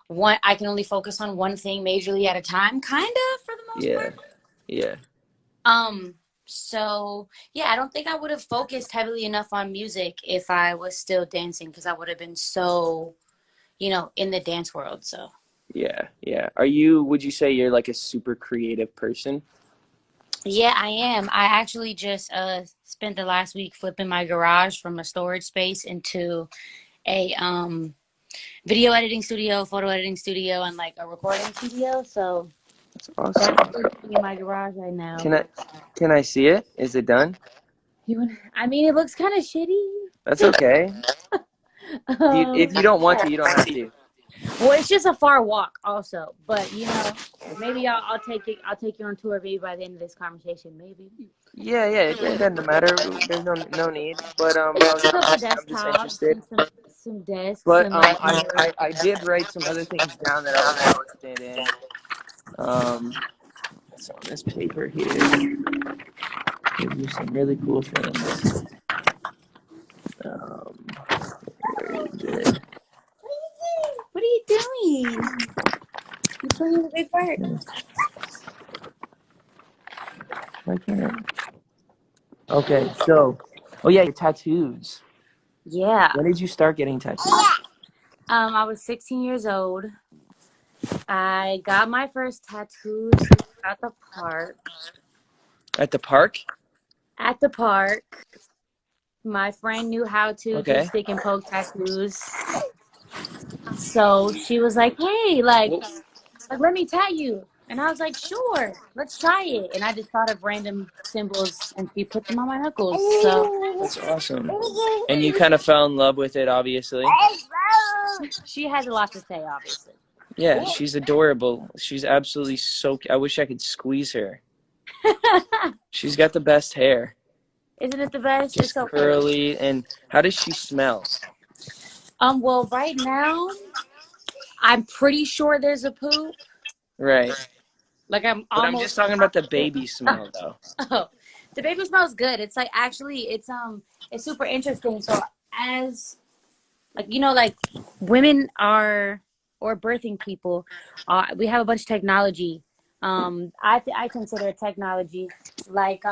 I can only focus on one thing majorly at a time, kind of, for the most Yeah, part. yeah, Um, so yeah, I don't think I would have focused heavily enough on music if I was still dancing because I would have been so, in the dance world. So yeah, yeah. Would you say you're like a super creative person? yeah, I am. I actually just spent the last week flipping my garage from a storage space into a video editing studio, photo editing studio, and like a recording studio. So That's awesome. that's what's in my garage right now. Can I But can I see it? Is it done? I mean, it looks kind of shitty. That's okay. If you don't want to, Yeah. you don't have to. Well, it's just a far walk, also. But maybe I'll take it. I'll take you on tour, maybe by the end of this conversation, maybe. Yeah, yeah. It doesn't matter. There's no need. But A couple I'm just desktops interested. and some desks But and like. I did write some other things down that I was interested in. It's on this paper here. Give you some really cool things. Um, where is it? What are you doing? You're playing with a big bird. Why can't I? Okay, so, oh yeah, your tattoos. Yeah. When did you start getting tattoos? I was 16 years old. I got my first tattoos at the park. At the park? At the park, my friend knew how to do Okay. stick and poke tattoos, so she was like, "Hey, Well, like let me tat you," and I was like, "Sure, let's try it." And I just thought of random symbols, and she put them on my knuckles. So that's awesome. And you kind of fell in love with it, obviously. she has a lot to say, obviously. Yeah, she's adorable. She's absolutely so. I wish I could squeeze her. She's got the best hair. Isn't it the best? It's Just so pretty. curly. And how does she smell? Well, right now, I'm pretty sure there's a poop. Right. Like I'm But I'm just almost talking about the baby positive. smell, though. Oh, the baby smells good. It's like actually, it's super interesting. So as like women are or birthing people, we have a bunch of technology. I consider technology like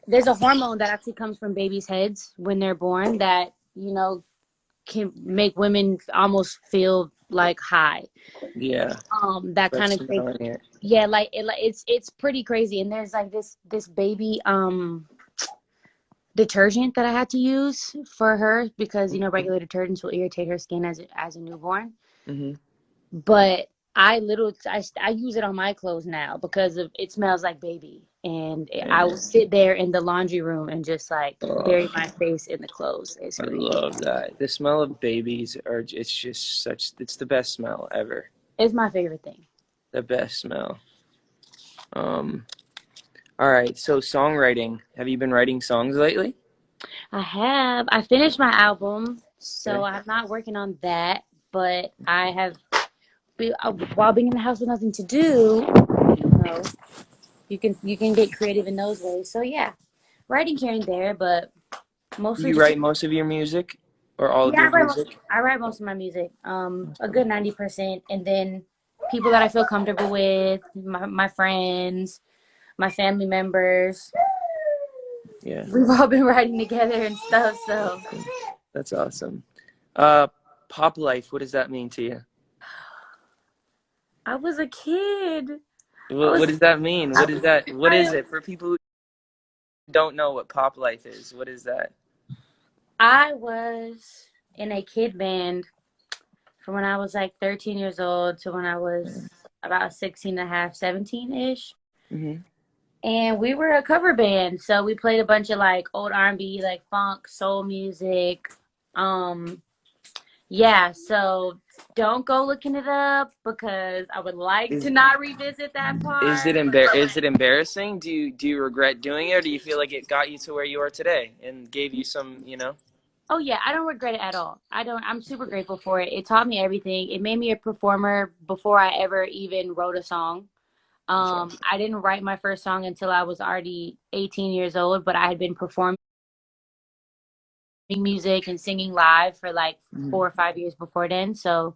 there's a hormone that actually comes from babies' heads when they're born that can make women almost feel like high. Yeah. That But kind of thing. smelling it. Yeah, it's pretty crazy. And there's like this baby detergent that I had to use for her because regular detergents will irritate her skin as a newborn. Hmm. But I use it on my clothes now because it smells like baby, and I will sit there in the laundry room and just like Oh, bury my face in the clothes. It's I great. love that. The smell of babies it's just it's the best smell ever. It's my favorite thing. The best smell. Um, all right. So songwriting. Have you been writing songs lately? I finished my album, so Okay. I'm not working on that, but I have while being in the house with nothing to do, know, you can get creative in those ways. So yeah, writing here and there, but Do mostly you just write most of your music or all of yeah. your music? I write most of my music, a good 90%, and then people that I feel comfortable with, my friends, my family members. Yeah. We've all been writing together and stuff. So Awesome. That's awesome. Uh, Pop life. What does that mean to you? I was a kid. I What was does that mean? What is that? What is I it for people who don't know what pop life is? What is that? I was in a kid band from when I was like 13 years old to when I was about 16 and a half, 17-ish. Mm-hmm. And we were a cover band. So we played a bunch of like old R&B, like funk, soul music. Um, yeah, so don't go looking it up because I would like to Is not revisit that is it part. But is it embarrassing? Do you regret doing it, or do you feel like it got you to where you are today and gave you some, oh yeah, I don't regret it at all. I'm super grateful for it. It taught me everything. It made me a performer before I ever even wrote a song. I didn't write my first song until I was already 18 years old, but I had been performing music and singing live for like Mhm. 4 or 5 years before then. So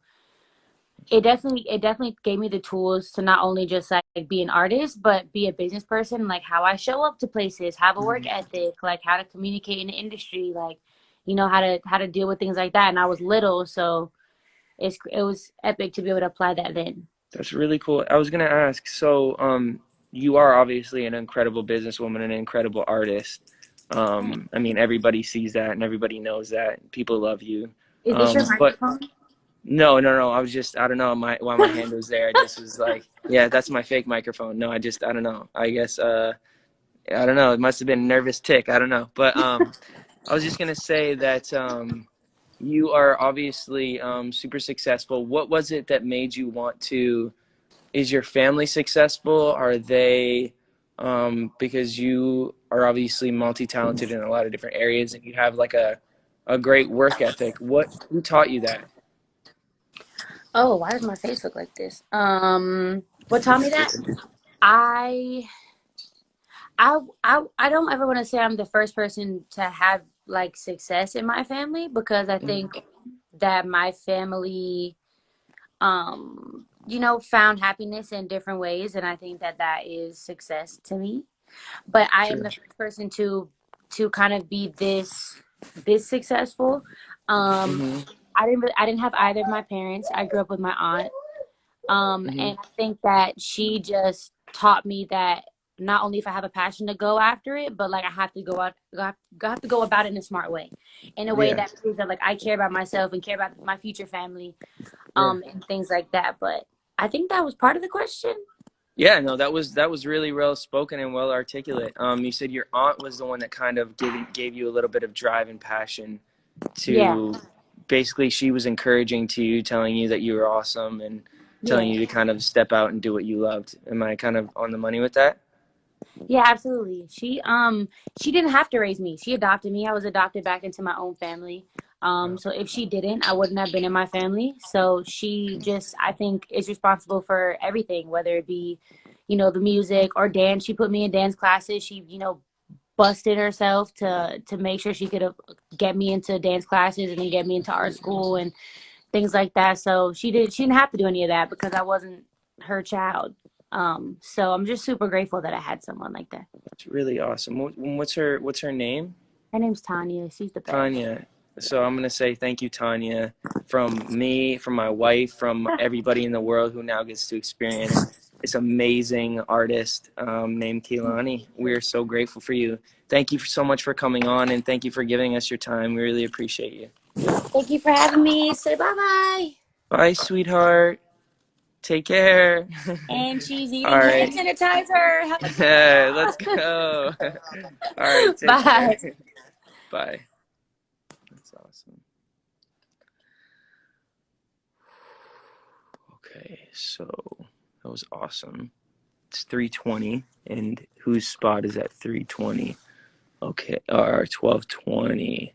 it definitely gave me the tools to not only just like be an artist, but be a business person, like how I show up to places, have a work Mhm. ethic, like how to communicate in the industry, like how to deal with things like that. And I was little, so it was epic to be able to apply that then. That's really cool. I was gonna ask, so you are obviously an incredible businesswoman, an incredible artist. I mean, everybody sees that and everybody knows that. People love you. Is this your But microphone? no, no, no. I was just, I don't know, while my hand was there, I just was like, yeah, that's my fake microphone. No, I don't know. I guess, I don't know. It must have been a nervous tick. I don't know. But I was just gonna say that you are obviously super successful. What was it that made you want to? Is your family successful? Are they because you are obviously multi-talented in a lot of different areas and you have like a great work ethic. Who taught you that? Oh, why does my face look like this? What taught me that? I I don't ever want to say I'm the first person to have like success in my family, because I Mhm. think that my family found happiness in different ways, and I think that that is success to me. But I am Sure. the first person to kind of be this successful. Um Hmm. I didn't have either of my parents. I grew up with my aunt. Hmm. And I think that she just taught me that not only if I have a passion to go after it, but like I have to have to go about it in a smart way, in a way Yeah. that proves that like I care about myself and care about my future family, Yeah. and things like that. But I think that was part of the question. Yeah, no, that was really well spoken and well articulate. You said your aunt was the one that kind of gave you a little bit of drive and passion Yeah, to basically she was encouraging to you, telling you that you were awesome and telling yeah. you to kind of step out and do what you loved. Am I kind of on the money with that? Yeah, absolutely. She didn't have to raise me. She adopted me. I was adopted back into my own family. So if she didn't, I wouldn't have been in my family. So she just, I think, is responsible for everything, whether it be, the music or dance. She put me in dance classes. She, busted herself to make sure she could get me into dance classes and then get me into art school and things like that. So she didn't have to do any of that because I wasn't her child. So I'm just super grateful that I had someone like that. It's really awesome. What's her name? Her name's Tanya. She's the best. Tanya. So I'm gonna say thank you, Tanya, from me, from my wife, from everybody in the world who now gets to experience this amazing artist named Kehlani. We're so grateful for you. Thank you so much for coming on, and thank you for giving us your time. We really appreciate you. Thank you for having me. Say bye bye. Bye, sweetheart. Take care. And she's All eating hand right. sanitizer. Have a good Let's one. go. All right. Take care. Bye. Bye. That's awesome. Okay, so that was awesome. It's 3:20, and whose spot is at 3:20? Okay, or 12:20.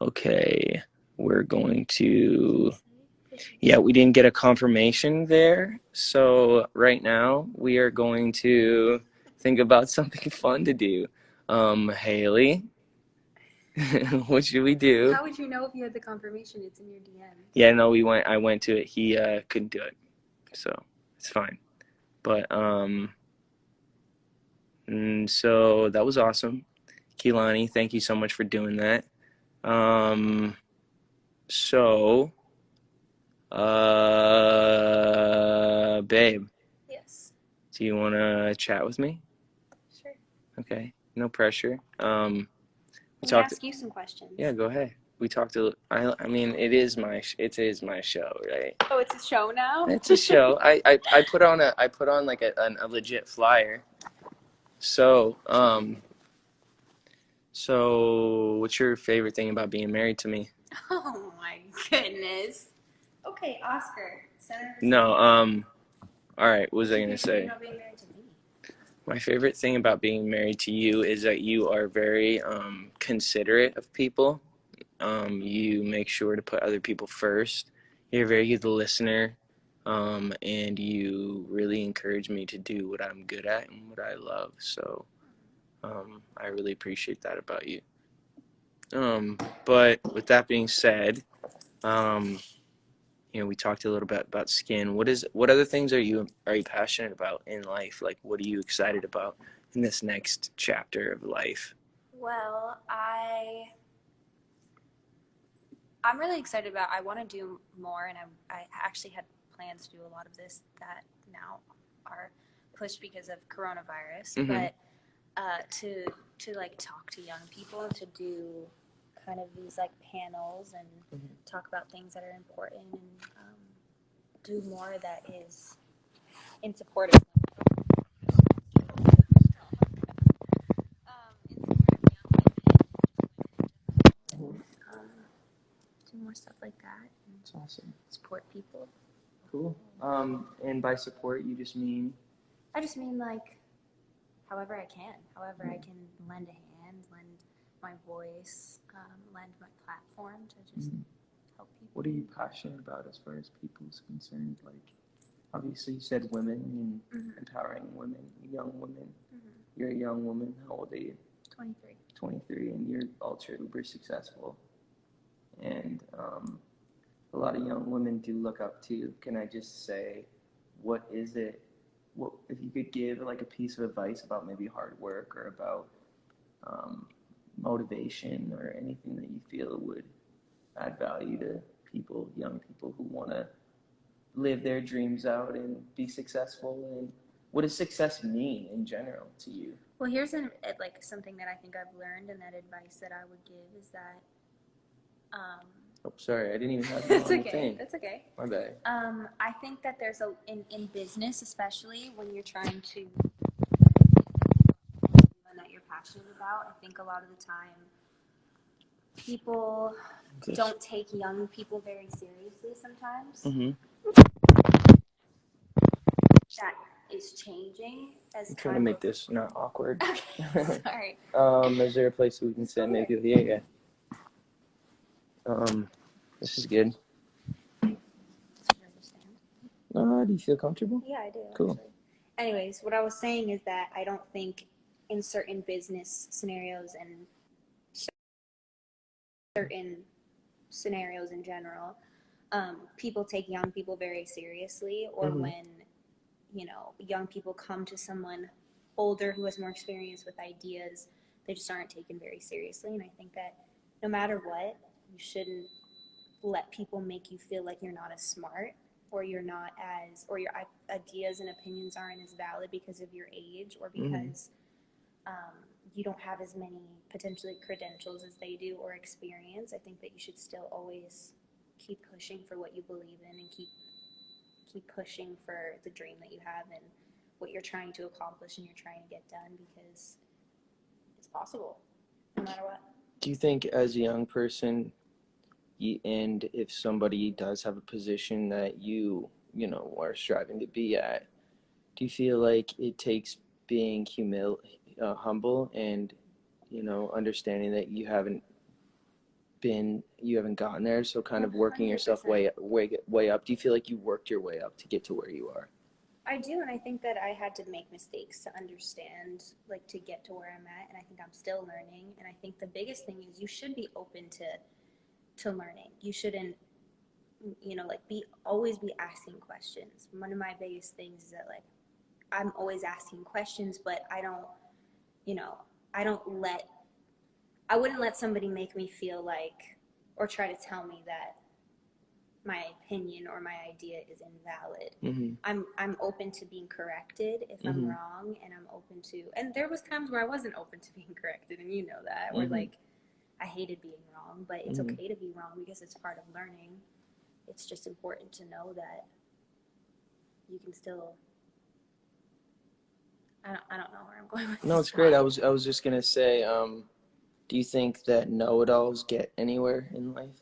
Okay, we're going to. Yeah, we didn't get a confirmation there, so right now we are going to think about something fun to do. Haley, what should we do? How would you know if you had the confirmation? It's in your DM. Yeah, no, we went. I went to it. He couldn't do it, so it's fine. But so that was awesome. Kehlani, thank you so much for doing that. Um, so, babe, Yes. do you want to chat with me? Sure. Okay, no pressure. We Let me talked. ask you some questions. Yeah, go ahead. We talked. I mean, it is my show, right? Oh, it's a show now? It's a show. I put on like a legit flyer. So, what's your favorite thing about being married to me? Oh my goodness. Okay, Oscar. Senator. No, all right, what was I gonna say? About being married to me. My favorite thing about being married to you is that you are very considerate of people. You make sure to put other people first. You're a very good listener, and you really encourage me to do what I'm good at and what I love. So I really appreciate that about you. But with that being said, we talked a little bit about skin. What other things are you passionate about in life? Like, what are you excited about in this next chapter of life? Well, I'm really excited about. I want to do more, and I actually had plans to do a lot of this that now are pushed because of coronavirus. Mhm. But to like talk to young people, to do kind of these like panels and talk about things that are important, and do more that is in support of do more stuff like that and That's awesome. support people. Cool. And by support, you just mean? I just mean like however I can, however I can lend a hand, lend my voice, lend my platform to just help people. What are you passionate about as far as people's concerned? Like, obviously, you said women and empowering women, young women. You're a young woman. How old are you? 23. 23, and you're ultra uber successful. And a lot of young women do look up to you. Can I just say, what is it? What if you could give like a piece of advice about maybe hard work or about motivation or anything that you feel would add value to people, young people who want to live their dreams out and be successful? And what does success mean in general to you? Well, here's like something that I think I've learned, and that advice that I would give is that. Oh, sorry, I didn't even have you on the thing. That's okay. My bad. I think that there's in business, especially when you're trying to that you're passionate about. I think a lot of the time people don't take young people very seriously sometimes. That is changing as I'm trying to make this not awkward. Okay, sorry. Is there a place we can sit? Maybe yeah. This is good. Do you feel comfortable? Yeah, I do. Cool. Actually. Anyways, what I was saying is that I don't think in certain business scenarios and certain scenarios in general, people take young people very seriously, or when young people come to someone older who has more experience with ideas, they just aren't taken very seriously. And I think that no matter what, you shouldn't let people make you feel like you're not as smart, or you're not as, or your ideas and opinions aren't as valid because of your age, or because you don't have as many potentially credentials as they do or experience. I think that you should still always keep pushing for what you believe in, and keep pushing for the dream that you have and what you're trying to accomplish and you're trying to get done, because it's possible no matter what. Do you think as a young person, and if somebody does have a position that you are striving to be at, do you feel like it takes being humble and understanding that you haven't gotten there, so kind of working yourself 100%. way up? Do you feel like you worked your way up to get to where you are? I do, and I think that I had to make mistakes to understand, like, to get to where I'm at, and I think I'm still learning. And I think the biggest thing is you should be open to learning. You shouldn't, like, always be asking questions. One of my biggest things is that, like, I'm always asking questions, but I don't, I don't let, I wouldn't let somebody make me feel like, or try to tell me that my opinion or my idea is invalid. I'm open to being corrected if I'm wrong, and I'm open to, and there was times where I wasn't open to being corrected, and you know that, where like I hated being wrong, but it's okay to be wrong because it's part of learning. It's just important to know that you can still, I don't know where I'm going with No, this. it's great. I was just gonna say, do you think that know-it-alls get anywhere in life?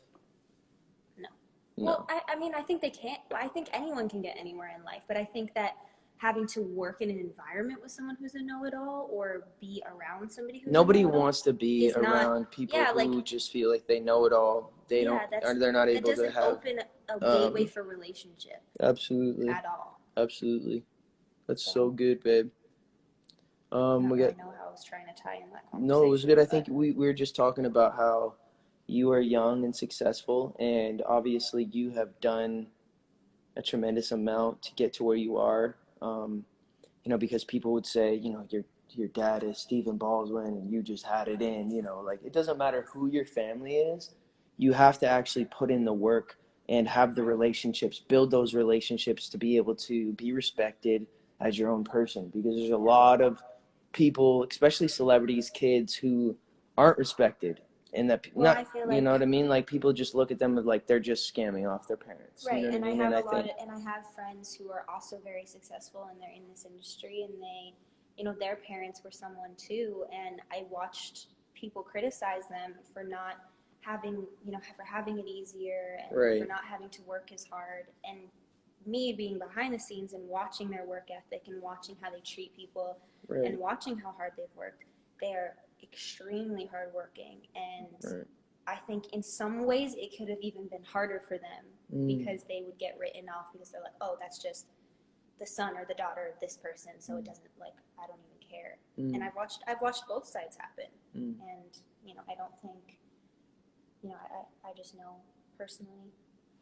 No. No. Well, I mean, I think they can't. I think anyone can get anywhere in life, but I think that having to work in an environment with someone who's a know-it-all, or be around somebody who's Nobody a know-it-all, wants to be is not, around people yeah, like, who just feel like they know it all. They yeah, don't, or they're not that able to doesn't have. open a gateway for relationship Absolutely. at all. Absolutely. That's so good, babe. I don't We really got. know how I was trying to tie in that conversation. No, it was good. I think we were just talking about how you are young and successful, and obviously you have done a tremendous amount to get to where you are. You know, because people would say, you know, your dad is Stephen Baldwin and you just had it in, you know, like it doesn't matter who your family is. You have to actually put in the work and have the relationships, build those relationships to be able to be respected as your own person, because there's a lot of people, especially celebrities, kids who aren't respected, and that Well, not, I feel you like know what I mean, like people just look at them like they're just scamming off their parents, you right, know what I and I mean? have And a I lot think, of, and I have friends who are also very successful and they're in this industry and they, you know, their parents were someone too, and I watched people criticize them for not having, you know, for having it easier and for right, not having to work as hard. And me being behind the scenes and watching their work ethic and watching how they treat people and right, watching how hard they've worked, they're extremely hardworking. And right. I think in some ways it could have even been harder for them because they would get written off because they're like, oh, that's just the son or the daughter of this person, so it doesn't, like, I don't even care. And I've watched both sides happen, and you know, I don't think, you know, I just know personally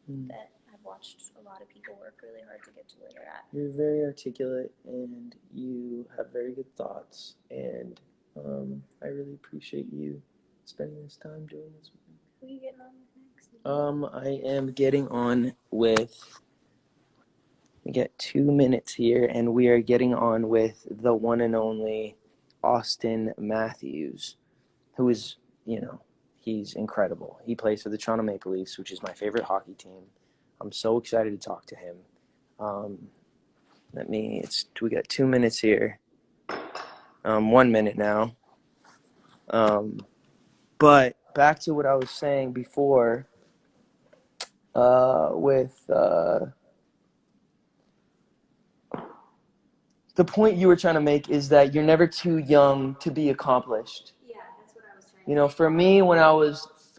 that I've watched a lot of people work really hard to get to where they're at. You're very articulate and you have very good thoughts, and I really appreciate you spending this time doing this with me. Who are you getting on with next? I am getting on with, we get 2 minutes here, and we are getting on with the one and only Austin Matthews, who is, you know, he's incredible. He plays for the Toronto Maple Leafs, which is my favorite hockey team. I'm so excited to talk to him. We got 2 minutes here. 1 minute now. But back to what I was saying before, with the point you were trying to make is that you're never too young to be accomplished. Yeah, that's what I was trying You to know, say. for me,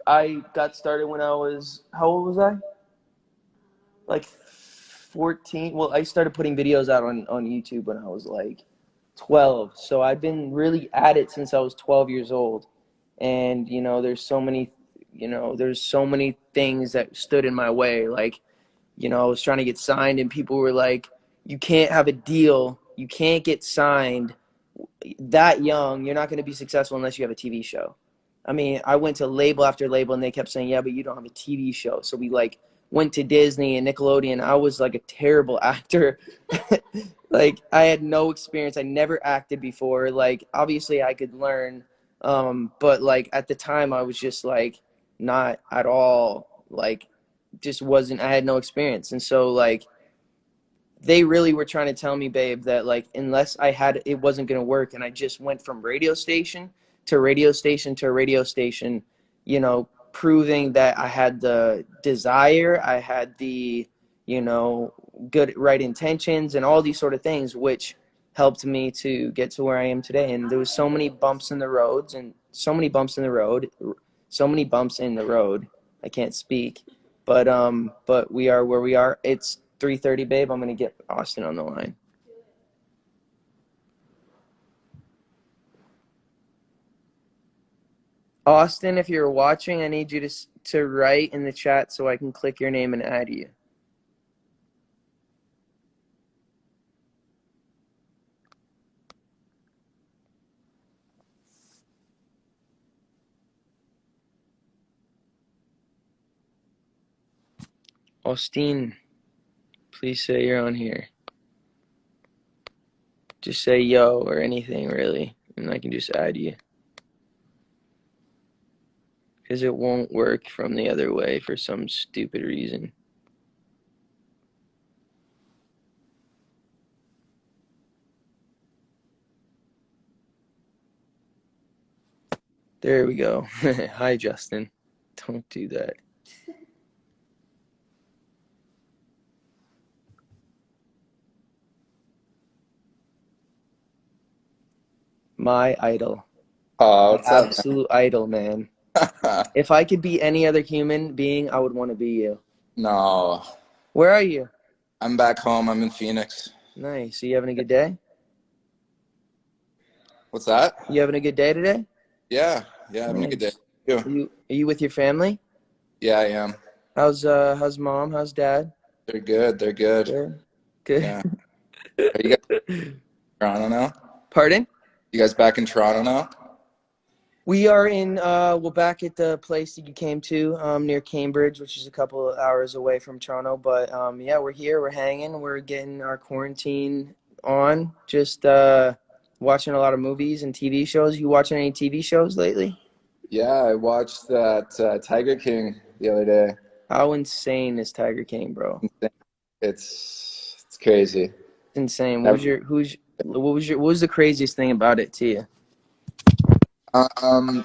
I got started when I was, how old was I? Like 14. Well, I started putting videos out on YouTube when I was like 12. So I've been really at it since I was 12 years old. And, you know, there's so many things that stood in my way. Like, you know, I was trying to get signed and people were like, you can't have a deal. You can't get signed that young. You're not going to be successful unless you have a TV show. I mean, I went to label after label and they kept saying, yeah, but you don't have a TV show. So we like went to Disney and Nickelodeon. I was like a terrible actor. Like I had no experience. I never acted before. Like obviously I could learn. But like at the time I was just like not at all, like just wasn't, I had no experience. And so like they really were trying to tell me, babe, that like unless I had, it wasn't going to work. And I just went from radio station to radio station to radio station, you know, proving that I had the desire, I had the, you know, good right intentions and all these sort of things, which helped me to get to where I am today. And there was so many bumps in the roads and so many bumps in the road, so many bumps in the road. I can't speak, but we are where we are. It's 3:30, babe. I'm gonna get Austin on the line. Austin, if you're watching, I need you to write in the chat so I can click your name and add you. Austin, please say you're on here. Just say yo or anything really, and I can just add you. Because it won't work from the other way for some stupid reason. There we go. Hi, Justin. Don't do that. My idol. Oh, My what's up, absolute idol, man. man? If I could be any other human being, I would want to be you. No, Where are you? I'm back home. I'm in Phoenix. Nice. Are you having a good day? What's that? You having a good day today? Yeah, having a good day. Nice. You? Are you with your family? Yeah, I am. How's mom? How's dad? They're good. They're good. Good. Good. Yeah. Are you guys in Toronto now? Pardon? You guys back in Toronto now? We are we're back at the place that you came to, near Cambridge, which is a couple of hours away from Toronto. But yeah, we're here, we're hanging, we're getting our quarantine on, just watching a lot of movies and TV shows. You watching any TV shows lately? Yeah, I watched that Tiger King the other day. How insane is Tiger King, bro? It's crazy. It's insane. Never, What was the craziest thing about it to you? um,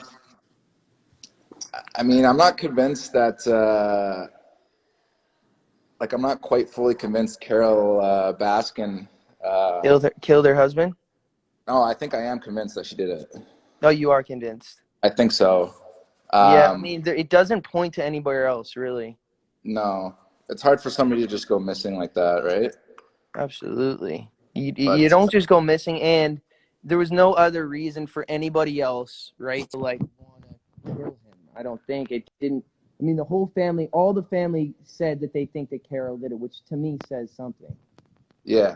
I mean, I'm not convinced that like I'm not quite fully convinced Carol Baskin. Killed her husband? No, I think I am convinced that she did it. Oh, you are convinced. I think so. Yeah, I mean, it doesn't point to anywhere else, really. No, it's hard for somebody to just go missing like that, right? Absolutely. You But don't just go missing, and there was no other reason for anybody else, right, to like want to kill him. I don't think it didn't. I mean, the whole family, all the family said that they think that Carol did it, which to me says something. yeah,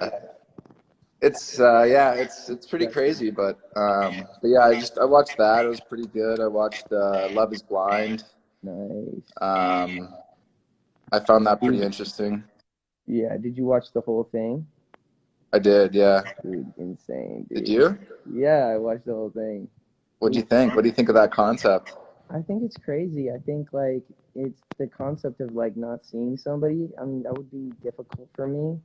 it's pretty crazy. But yeah, I watched that. It was pretty good. I watched Love Is Blind. Nice. I found that pretty interesting. Yeah, did you watch the whole thing? I did, yeah. Dude, insane, Did dude. you? Yeah, I watched the whole thing. What do you think? What do you think of that concept? I think it's crazy. I think like it's the concept of like not seeing somebody. I mean, that would be difficult for me.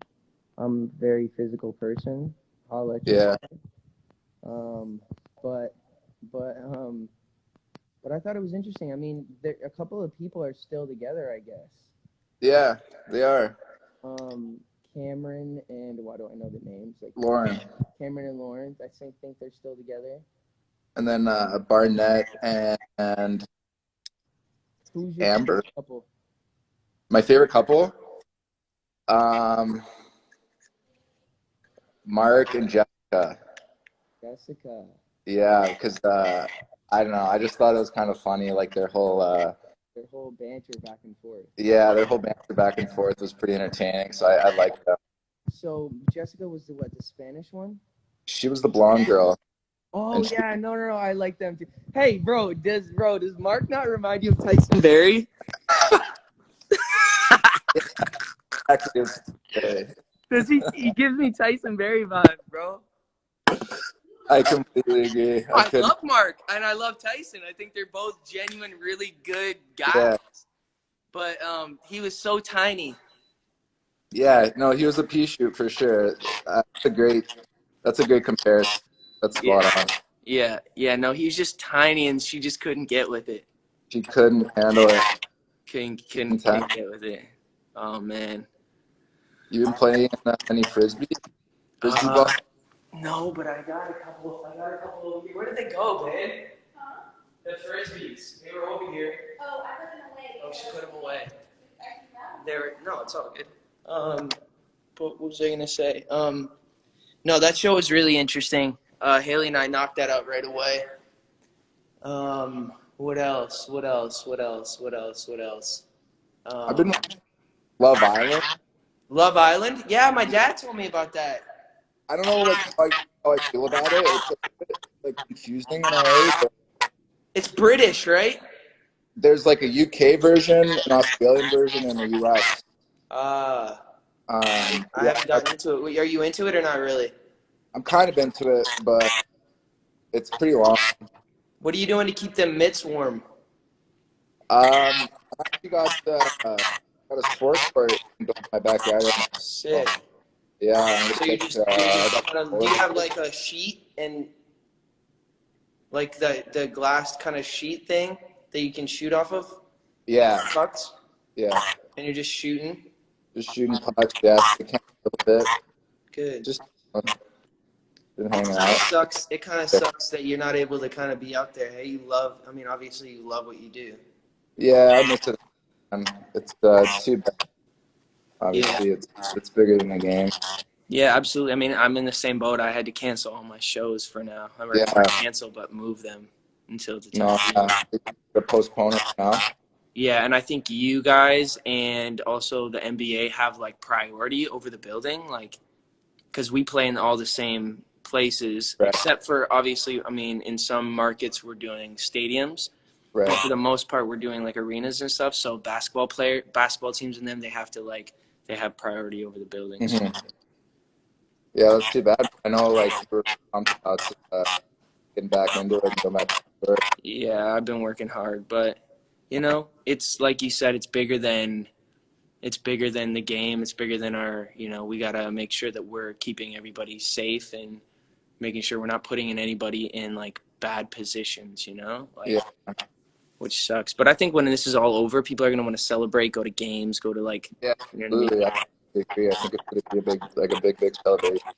I'm a very physical person. I'll let you Yeah, know. But but um but I thought it was interesting. I mean, a couple of people are still together, I guess. yeah, they are. Um, Cameron and why do I know the names? Like Lauren, Cameron and Lawrence. I think they're still together. and then Barnett and Who's your Amber. favorite couple? My favorite couple, um, Mark and Jessica. Jessica. Yeah, because I don't know. I just thought it was kind of funny, like Their whole banter back and forth. their whole banter back and forth was pretty entertaining. So I liked that. So Jessica was the Spanish one? She was the blonde girl, Oh and she yeah, no, I like them too. Hey, does Mark not remind you of Tyson Berry? actually is. Does he gives me Tyson Berry vibes, bro. I completely agree. I love Mark and I love Tyson. I think they're both genuine, really good guys. Yeah. But he was so tiny. Yeah, no, he was a pea shoot for sure. That's a great comparison. That's spot on. Yeah. No, he was just tiny, and she just couldn't get with it. She couldn't handle it. Couldn't get with it. Oh man. You been playing any frisbee? Frisbee ball? No, but I got a couple. Where did they go, babe? Huh? The frisbees. They were over here. Oh, I put them away. Oh, she put them away. No, it's all good. But what was I gonna say? No, that show was really interesting. Haley and I knocked that out right away. What else? I've been watching Love Island. Love Island? Yeah, my dad told me about that. I don't know like how I feel about it. It's a bit like confusing in a way, but It's British, right? there's like a UK version, an Australian version, and a US. I Yeah, haven't gotten into it. Are you into it or not really? I'm kind of into it, but it's pretty long. What are you doing to keep them mitts warm? I actually got a sports court in my backyard right now. Sick. Yeah, I'm So gonna do you have like a sheet and like the glass kind of sheet thing that you can shoot off of? yeah, Pucks? yeah. And you're just shooting? Just shooting pucks, yeah. I can't a little bit. Good. Just been hanging out. It kind of sucks that you're not able to kind of be out there. Hey, obviously you love what you do. Yeah, I miss it. It's too bad. Obviously, it's bigger than the game. Yeah, absolutely. I mean, I'm in the same boat. I had to cancel all my shows for now. I'm not Yeah. cancel, but move them. until the No, time. they're postponing now. Yeah, and I think you guys and also the NBA have like priority over the building, like because we play in all the same places, Right. except for obviously, I mean, in some markets we're doing stadiums, but Right. for the most part we're doing like arenas and stuff. So basketball teams and them, they have to like they have priority over the buildings. Mm-hmm. Yeah, that's too bad. I know, like, you were pumped about getting back into it and going back to work. Yeah, I've been working hard, but you know, it's like you said, it's bigger than the game. It's bigger than our, you know, we got to make sure that we're keeping everybody safe and making sure we're not putting in anybody in like bad positions, you know, like, Yeah, which sucks. But I think when this is all over, people are going to want to celebrate, go to games, go to like, yeah, you know what I mean? absolutely. I agree. I think it's going to be a big celebration.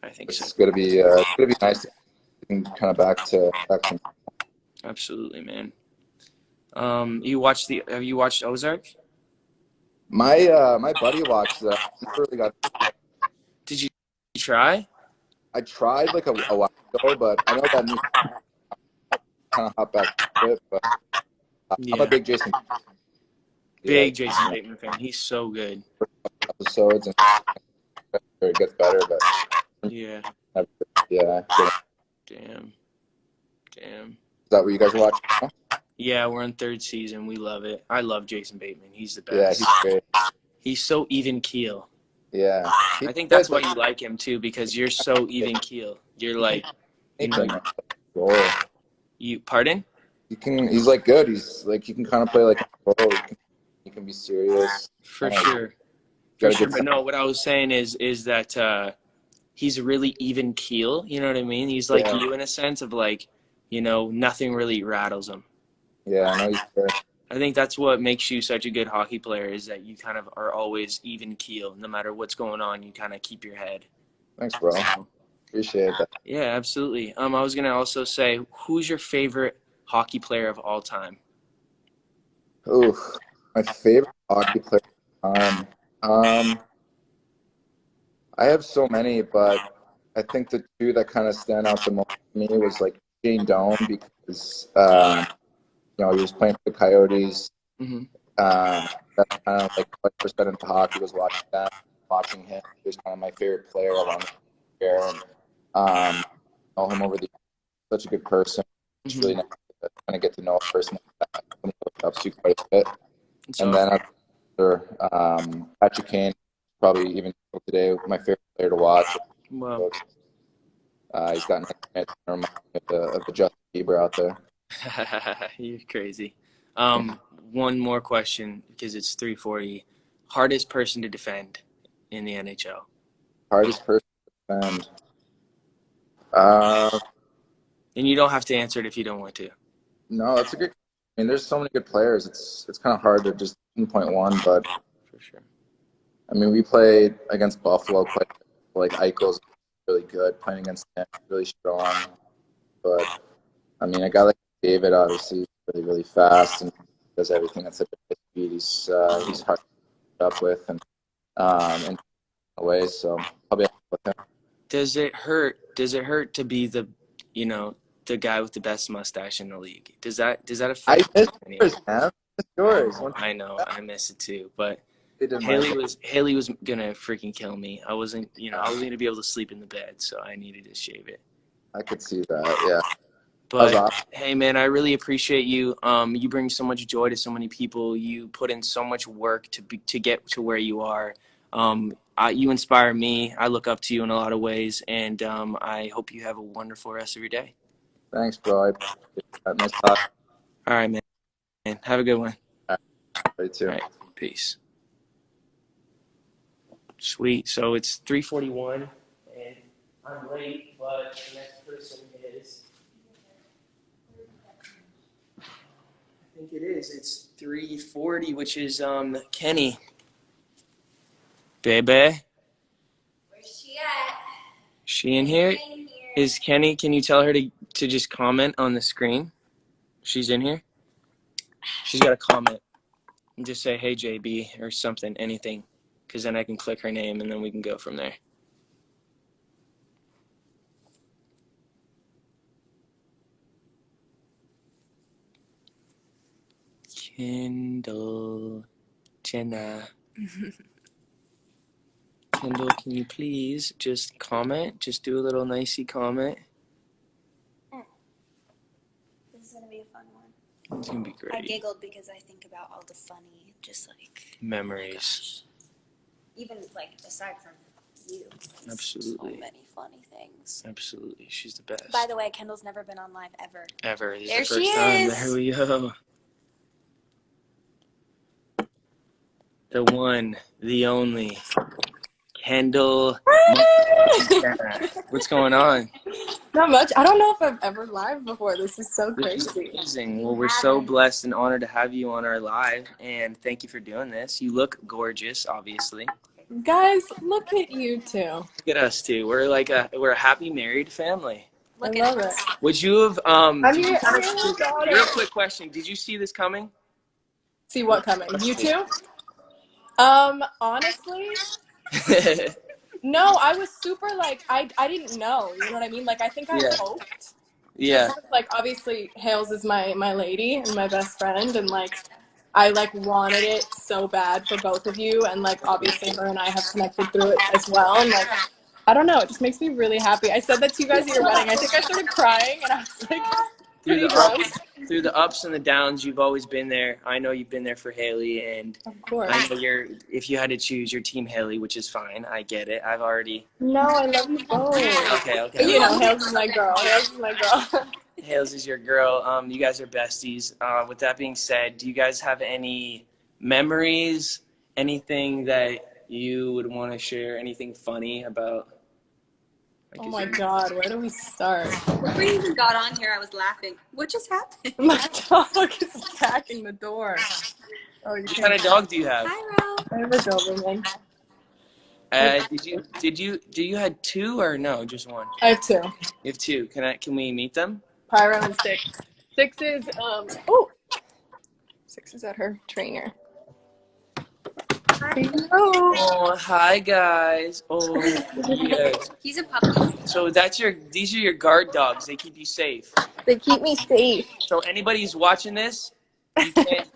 I think so. It's going to be nice to get kind of back to some. Absolutely, man. Have you watched Ozark? My buddy watched that. Never really got. Did you try? I tried like a while ago, but I know that new kind of hop back to it. But I'm a Yeah. big Jason. Yeah, Big Jason Bateman fan. He's so good. episodes and it gets better, but Yeah. yeah. Damn. Is that what you guys are watching now? Yeah, we're on third season. We love it. I love Jason Bateman. He's the Yeah, best. he's great. He's so even keel. Yeah, he's I think good, that's why but you like him too, because you're so even keel. You're like, you know, anything. Role. you. Pardon? He's like good. He's like he can kind of play like a role. He can be serious. For sure. For Got a sure. good But no, what I was saying is that he's really even keel. You know what I mean? He's like yeah. you in a sense of like, you know, nothing really rattles him. Yeah, I know he's good. I think that's what makes you such a good hockey player is that you kind of are always even keel. No matter what's going on, you kind of keep your head. Thanks, bro. So, Appreciate that. yeah, absolutely. I was gonna also say, who's your favorite hockey player of all time? Ooh, my favorite hockey player of all time. I have so many, but I think the two that kind of stand out the most to me was like Shane Doan because he was playing for the Coyotes. Mm-hmm. That's kind of like what percent into hockey was watching him. He was kind of my favorite player along the year, and know him over the years. Such a good person. It's really Mm-hmm. nice to kind of get to know a person like that. Somebody who helps you quite a bit. It's And awesome. then Patrick Kane, probably even today, my favorite player to watch. Well, He's got nice of the Justin Bieber out there. you're crazy. Yeah. One more question because it's 3:40. Hardest person to defend in the NHL. Hardest person to defend. Uh, And you don't have to answer it if you don't want to. no, that's a good. I mean, there's so many good players. It's kind of hard to just pinpoint one, but For sure. I mean, we played against Buffalo quite like Eichel's really good, playing against him really strong. But I mean, a guy like David obviously is really fast and does everything at such a high speed. He's hard to keep up with and away. So probably with him. Does it hurt? Does it hurt to be you know, the guy with the best mustache in the league? Does that I affect miss you? yours, man. I miss yours. I know, I miss it too. But They didn't like it. Haley was gonna freaking kill me. I wasn't, I wasn't gonna be able to sleep in the bed, so I needed to shave it. I could see that. Yeah, that was But awesome. hey, man, I really appreciate you. You bring so much joy to so many people. You put in so much work to get to where you are. You inspire me. I look up to you in a lot of ways, and I hope you have a wonderful rest of your day. Thanks, bro. I appreciate that. Nice talking. All right, man. Have a good one. All right, too. All right, peace. Sweet. So it's 3:41, and I'm late, but the next person is. I think it is. It's 3:40, which is Kenny. Baby. Where's she at? She in here? Is Kenny? Can you tell her to just comment on the screen? She's in here. She's got to comment and just say, "Hey JB" or something, anything, because then I can click her name and then we can go from there. Kendall Jenna. Kendall, can you please just comment? Just do a little nicey comment. This is gonna be a fun one. It's gonna be I great. giggled because I think about all the funny, just like Memories. even like aside from you. Absolutely. So many funny things. Absolutely. She's the best. By the way, Kendall's never been on live ever. Ever. This There is the she first time. is. There we go. The one, the only, Kendall Jenna. What's going on? Not much. I don't know if I've ever live before. This is so This is crazy. amazing. Well, we're so blessed and honored to have you on our live, and thank you for doing this. You look gorgeous, obviously. Guys, look at you two. Look at us two. We're a happy married family. I love it. Would you have real quick question? Did you see this coming? See what coming? You two? Honestly, no. I was super like I didn't know. You know what I mean? Like I think I hoped. Yeah. Like obviously, Hales is my lady and my best friend, and like I like wanted it so bad for both of you, and like obviously her and I have connected through it as well, and like I don't know, it just makes me really happy. I said that to you guys at your wedding. I think I started crying, and I was like pretty drunk. Through the ups and the downs, you've always been there. I know you've been there for Haley, and of course. I know if you had to choose, your team Haley, which is fine. I get it. I've already. No, I love you both. Okay. But you know, Hales is my girl. Hales is your girl. You guys are besties. With that being said, do you guys have any memories? Anything that you would want to share? Anything funny about? Oh my God, where do we start? Before you even got on here, I was laughing. What just happened? My dog is attacking the door. Oh, what kind of dog do you have? Hi, Ro. I have a Doberman. Do you had two or no, just one? I have two. You have two. Can we meet them? Pyro and Six. Six is at her trainer. Oh, hi guys. Oh, yes. He's a puppy. So these are your guard dogs. They keep you safe. They keep me safe. So anybody who's watching this, you can't,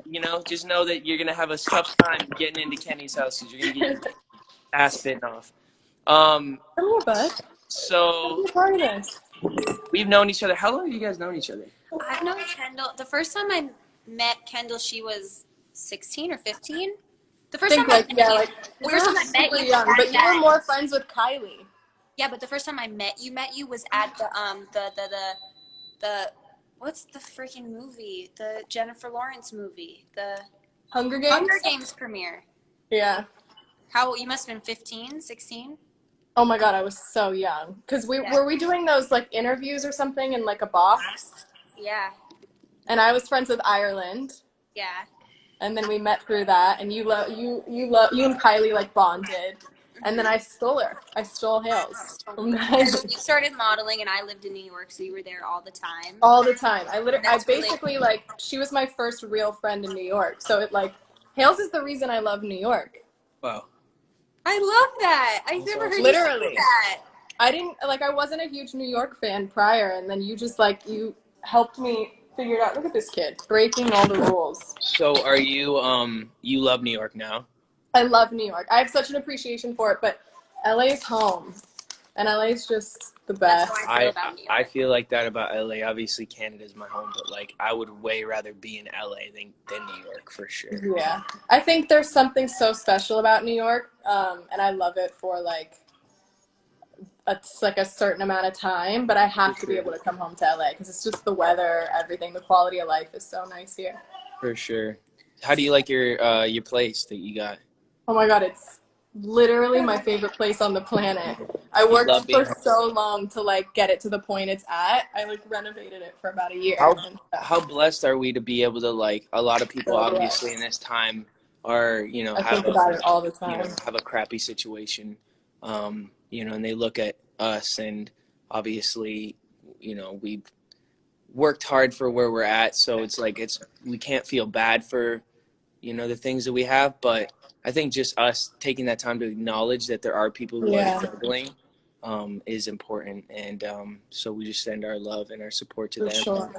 just know that you're gonna have a tough time getting into Kenny's house because you're gonna get your ass bitten off. Come here, bud. So part of this. We've known each other. How long have you guys known each other? I've known Kendall. The first time I met Kendall, she was 16 or 15. The first time I met you, young, but you were more friends with Kylie. Yeah, but the first time I met you was at the what's the freaking movie? The Jennifer Lawrence movie, the Hunger Games premiere. Yeah. How you must have been 15, 16? Oh my God, I was so young. Cause were we doing those like interviews or something in like a box? Yeah. And I was friends with Ireland. Yeah. And then we met through that, and you and Kylie like bonded, and then I stole her. I stole Hales. You started modeling, and I lived in New York, so you were there all the time. All the time. I basically like she was my first real friend in New York. So it like Hales is the reason I love New York. Wow. I love that. I've never heard literally you say that. I wasn't a huge New York fan prior, and then you just like you helped me. Figured out. Look at this kid breaking all the rules. So are you you love New York now? I love New York. I have such an appreciation for it, but LA's home, and LA's just the best. That's how I feel about New York. I feel like that about LA. Obviously, Canada's my home, but like I would way rather be in LA than New York for sure. Yeah, I think there's something so special about New York, and I love it for like. It's like a certain amount of time, but I have to be able to come home to LA because it's just the weather, everything, the quality of life is so nice here. For sure. How do you like your place that you got? Oh my God, it's literally my favorite place on the planet. I worked for so long to like get it to the point it's at. I like renovated it for about a year. How blessed are we to be able to like a lot of people obviously in this time are think about it all the time. Have a crappy situation. And they look at us and obviously, we've worked hard for where we're at. So it's like, we can't feel bad for, the things that we have. But I think just us taking that time to acknowledge that there are people who are struggling is important. And so we just send our love and our support to them. Sure.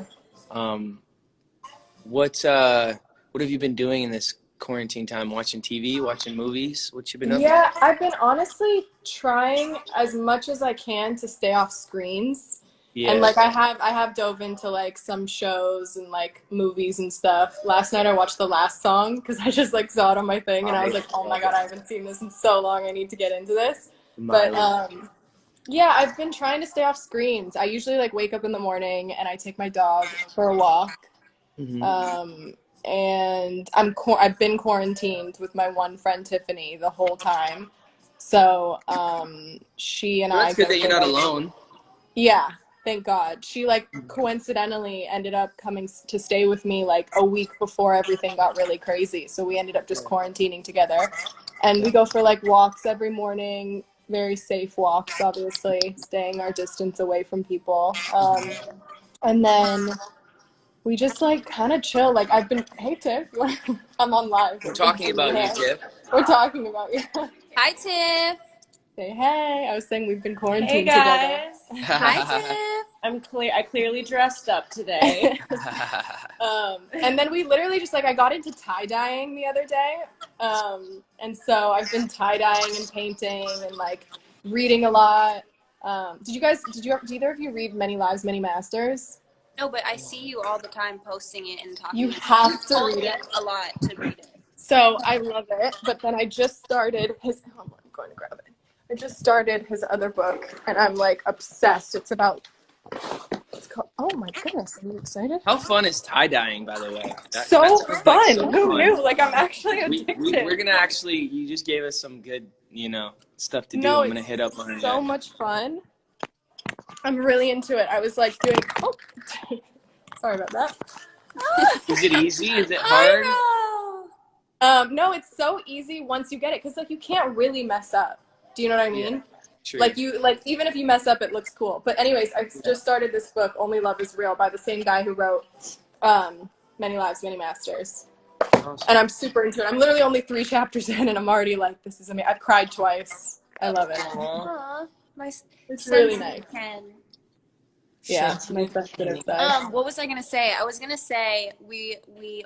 what have you been doing in this quarantine time? Watching TV, watching movies? What you been up to? Yeah, I've been honestly trying as much as I can to stay off screens. And Yeah. like I have dove into like some shows and like movies and stuff. Last night I watched The Last Song because I just like saw it on my thing and I was like, oh my God, I haven't seen this in so long. I need to get into this. But yeah, I've been trying to stay off screens. I usually like wake up in the morning and I take my dog for a walk. Mm-hmm. And I've been quarantined with my one friend Tiffany the whole time. So she and Well, I that's good go that you're for not like, alone. yeah, thank God. She like coincidentally ended up coming to stay with me like a week before everything got really crazy. So we ended up just quarantining together. And we go for like walks every morning, very safe walks, obviously, staying our distance away from people. And then we just like kind of chill. Like I've been, hey Tiff, I'm on live. We're talking about you, Tiff. We're talking about you. Hi, Tiff. Say hey. I was saying we've been Hey quarantined guys, together. Hi, Tiff. I clearly dressed up today. And then we literally just like I got into tie dyeing the other day, and so I've been tie dyeing and painting and like reading a lot. Did either of you read Many Lives, Many Masters? No, but I see you all the time posting it and talking. You have to told read me it. a lot to read it. So I love it, but then I just started his. Oh, I'm going to grab it. I just started his other book, and I'm like obsessed. It's called. Oh my goodness! Are you excited? How fun is tie-dyeing, by the way? So sounds fun. like so Who fun. knew? Like I'm actually addicted. We're gonna actually. You just gave us some good, stuff to do. No, I'm gonna hit up on it. So much fun. I'm really into it. I was like doing. Oh, sorry about that. Is it easy? Is it hard? No, it's so easy once you get it, because like you can't really mess up. Do you know what I mean? Yeah, true. Like even if you mess up, it looks cool. But anyways, I just started this book, Only Love Is Real, by the same guy who wrote Many Lives, Many Masters. Awesome. And I'm super into it. I'm literally only 3 chapters in, and I'm already like, this is amazing. I've cried twice. I love it. Aww. It's really nice. Ken. Yeah, my sensitive side. What was I gonna say? I was gonna say we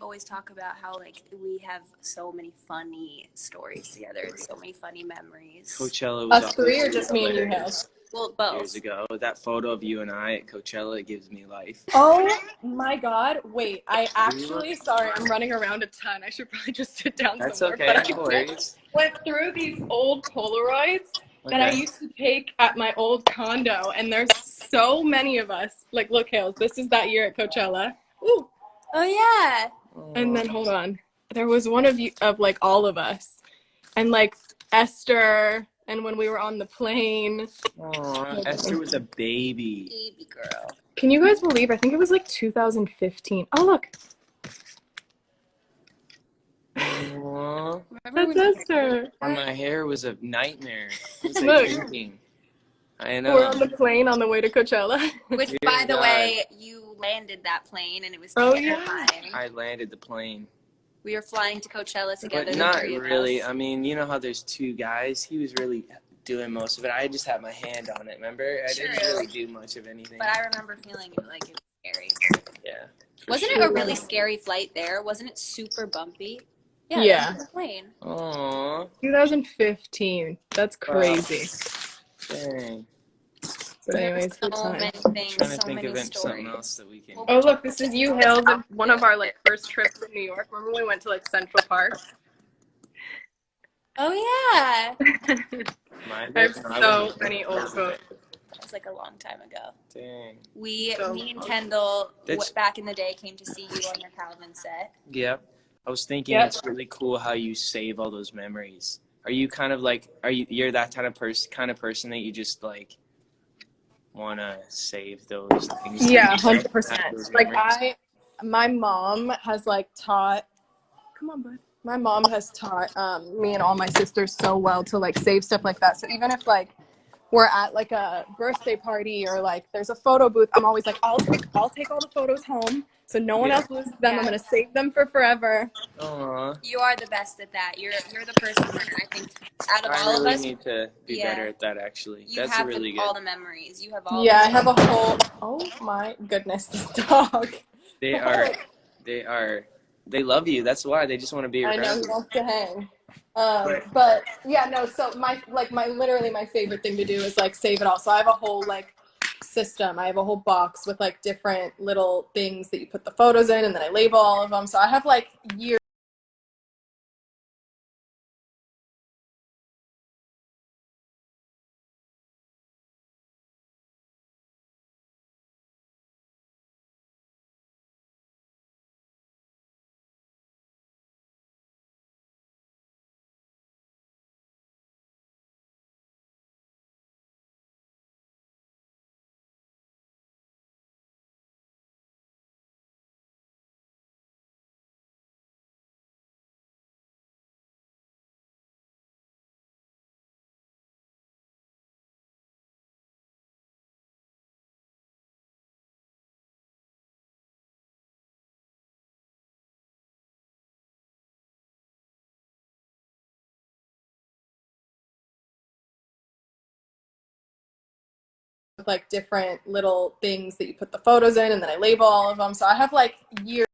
always talk about how like we have so many funny stories together and so many funny memories. Coachella was Us 3 or just me and you, Hales? Well, both. Years ago, that photo of you and I at Coachella, it gives me life. Oh my God! Wait, I actually sorry, I'm running around a ton. I should probably just sit down That's somewhere. okay. But No worries. went through these old Polaroids that I used to take at my old condo, and there's so many of us. Like, look, Hales, this is that year at Coachella. Ooh. Oh yeah. And then hold on, there was one of you of like all of us, and like Esther, and when we were on the plane. Aww, Esther was a baby. Baby girl. Can you guys believe? I think it was like 2015. Oh look. Aww. That's Esther. And my hair was a nightmare. It was like drinking. I know. We're on the plane on the way to Coachella. Which, Dear by the God. way, you landed that plane and it was Oh, terrifying. I landed the plane. We were flying to Coachella together. But not really. I mean, you know how there's 2 guys? He was really doing most of it. I just had my hand on it, remember? I didn't really do much of anything. But I remember feeling like it was scary. Yeah. Wasn't it a really scary flight there? Wasn't it super bumpy? Yeah. That was the plane. Aww. 2015. That's crazy. Dang. But anyways, good So time. many things, Trying to so think many of something stories. else that we can. Oh look, this is you, Hales, and one of our like first trips in New York. Remember when we went to like Central Park? Oh yeah. I have so many old photos. That was like a long time ago. Dang. Me and Kendall, back in the day, came to see you on your Calvin set. Yep. I was thinking it's really cool how you save all those memories. Are you kind of like, you're that kind of person that you just like want to save those things? Yeah, 100%. Like my mom has like taught, come on, bud. My mom has taught me and all my sisters so well to like save stuff like that. So even if like we're at like a birthday party or like there's a photo booth, I'm always like, I'll take all the photos home so no one else loses them. I'm gonna save them for forever. Aww. You are the best at that. You're the person that I think out of all of us. I need to be better at that actually. You That's have really good. all the memories. You have all. Yeah, I have a whole. Oh my goodness, this dog. They are they love you. That's why they just want to be I know around he you. wants to hang. But But yeah, no, so literally my favorite thing to do is like save it all. So I have a whole like system. I have a whole box with like different little things that you put the photos in, and then I label all of them. So I have like years with like different little things that you put the photos in, and then I label all of them. So I have like years